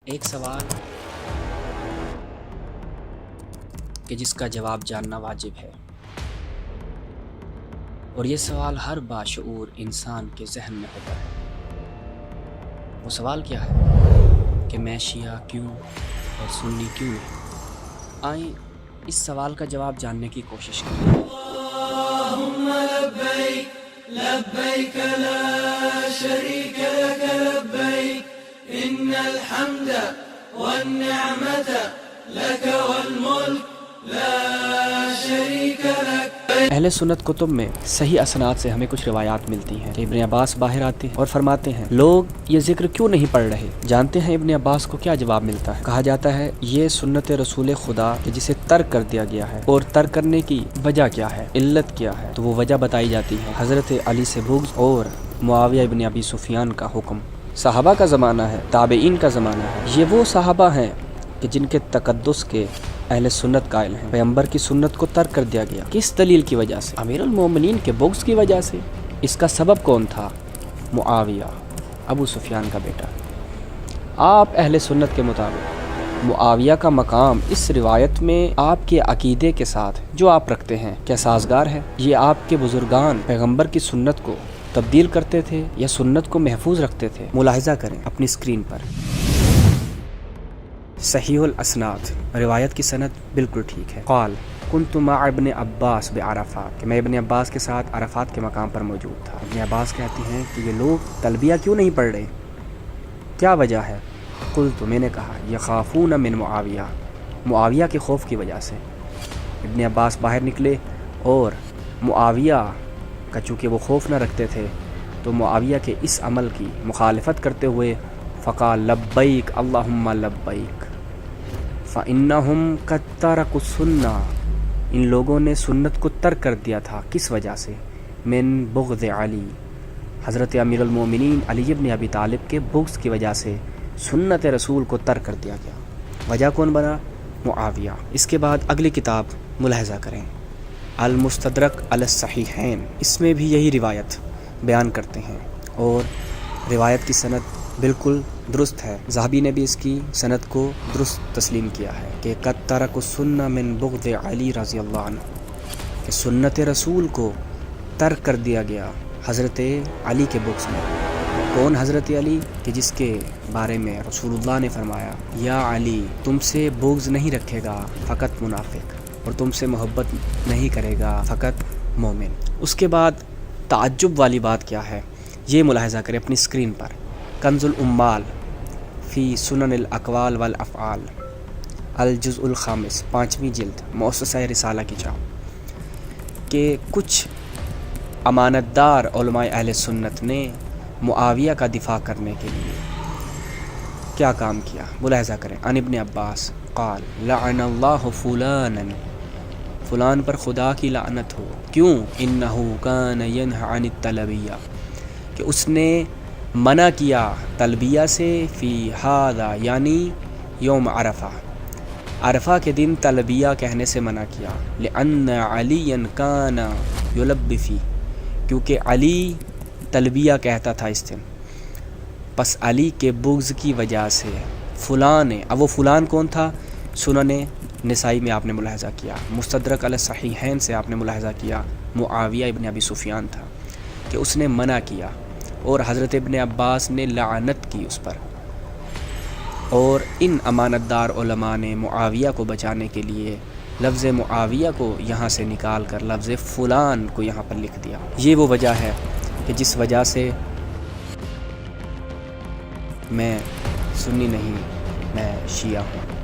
ایک سوال کہ جس کا جواب جاننا واجب ہے، اور یہ سوال ہر باشعور انسان کے ذہن میں ہوتا ہے۔ وہ سوال کیا ہے کہ میں شیعہ کیوں اور سنی کیوں نہیں؟ آئیں اس سوال کا جواب جاننے کی کوشش کریں۔ اللہم لبیک لبیک لا شریک لک لبیک ان الحمد والنعمت لک والملک لا شریک لک۔ اہل سنت کتب میں صحیح اسناد سے ہمیں کچھ روایات ملتی ہیں کہ ابن عباس باہر آتے ہیں اور فرماتے ہیں لوگ یہ ذکر کیوں نہیں پڑھ رہے؟ جانتے ہیں ابن عباس کو کیا جواب ملتا ہے؟ کہا جاتا ہے یہ سنت رسول خدا کہ جسے ترک کر دیا گیا ہے، اور ترک کرنے کی وجہ کیا ہے، علت کیا ہے؟ تو وہ وجہ بتائی جاتی ہے حضرت علی سے بغض اور معاویہ ابن ابی سفیان کا حکم۔ صحابہ کا زمانہ ہے، تابعین کا زمانہ ہے، یہ وہ صحابہ ہیں کہ جن کے تقدس کے اہل سنت قائل ہیں۔ پیغمبر کی سنت کو ترک کر دیا گیا، کس دلیل کی وجہ سے؟ امیر المومنین کے بغض کی وجہ سے۔ اس کا سبب کون تھا؟ معاویہ، ابو سفیان کا بیٹا۔ آپ اہل سنت کے مطابق معاویہ کا مقام اس روایت میں آپ کے عقیدے کے ساتھ جو آپ رکھتے ہیں کیا سازگار ہے؟ یہ آپ کے بزرگان پیغمبر کی سنت کو تبدیل کرتے تھے یا سنت کو محفوظ رکھتے تھے؟ ملاحظہ کریں اپنی اسکرین پر۔ صحیح الاسناد، روایت کی سند بالکل ٹھیک ہے۔ قال کنت مع ابن عباس بعرفات، کہ میں ابن عباس کے ساتھ عرفات کے مقام پر موجود تھا۔ ابن عباس کہتے ہیں کہ یہ لوگ تلبیہ کیوں نہیں پڑھ رہے، کیا وجہ ہے؟ قلت، میں نے کہا یخافون من معاویہ، معاویہ کے خوف کی وجہ سے۔ ابن عباس باہر نکلے اور معاویہ کا چونکہ وہ خوف نہ رکھتے تھے تو معاویہ کے اس عمل کی مخالفت کرتے ہوئے فقال لبیک اللہم لبیک فإنہم قد ترکوا السنہ، ان لوگوں نے سنت کو ترک کر دیا تھا۔ کس وجہ سے؟ من بغض علی، حضرت امیر المومنین علی ابن ابی طالب کے بغض کی وجہ سے سنت رسول کو ترک کر دیا گیا۔ وجہ کون بنا؟ معاویہ۔ اس کے بعد اگلی کتاب ملاحظہ کریں، المستدرک علی الصحیحین، اس میں بھی یہی روایت بیان کرتے ہیں اور روایت کی سند بالکل درست ہے۔ ذہبی نے بھی اس کی سند کو درست تسلیم کیا ہے کہ قد ترکوا السنہ من بغض علی رضی اللہ عنہ، کہ سنت رسول کو ترک کر دیا گیا حضرت علی کے بغض میں۔ کون حضرت علی؟ کہ جس کے بارے میں رسول اللہ نے فرمایا یا علی تم سے بغض نہیں رکھے گا فقط منافق، اور تم سے محبت نہیں کرے گا فقط مومن۔ اس کے بعد تعجب والی بات کیا ہے یہ ملاحظہ کریں اپنی اسکرین پر۔ کنز الامال فی سنن الاقوال والافعال، الجزء الخامس، 5ویں جلد، مؤسسہ رسالہ کی چاپ، کہ کچھ امانت دار علماء اہل سنت نے معاویہ کا دفاع کرنے کے لیے کیا کام کیا؟ ملاحظہ کریں۔ عن ابن عباس قال لعن اللہ فلانا، فلان پر خدا کی لعنت ہو۔ کیوں؟ انہ کان ینہی عن التلبیہ، کہ اس نے منع کیا تلبیہ سے، فی ھذا یعنی یوم عرفہ، عرفہ کے دن تلبیہ کہنے سے منع کیا۔ لأن علی کان یلبی فی، کیونکہ علی تلبیہ کہتا تھا اس دن، پس علی کے بغض کی وجہ سے فلان نے، اب وہ فلان کون تھا؟ سنن نسائی میں آپ نے ملاحظہ کیا، مستدرک علی الصحیحین سے آپ نے ملاحظہ کیا معاویہ ابن ابی سفیان تھا کہ اس نے منع کیا، اور حضرت ابن عباس نے لعنت کی اس پر۔ اور ان امانت دار علماء نے معاویہ کو بچانے کے لیے لفظ معاویہ کو یہاں سے نکال کر لفظ فلان کو یہاں پر لکھ دیا۔ یہ وہ وجہ ہے کہ جس وجہ سے میں سنی نہیں، میں شیعہ ہوں۔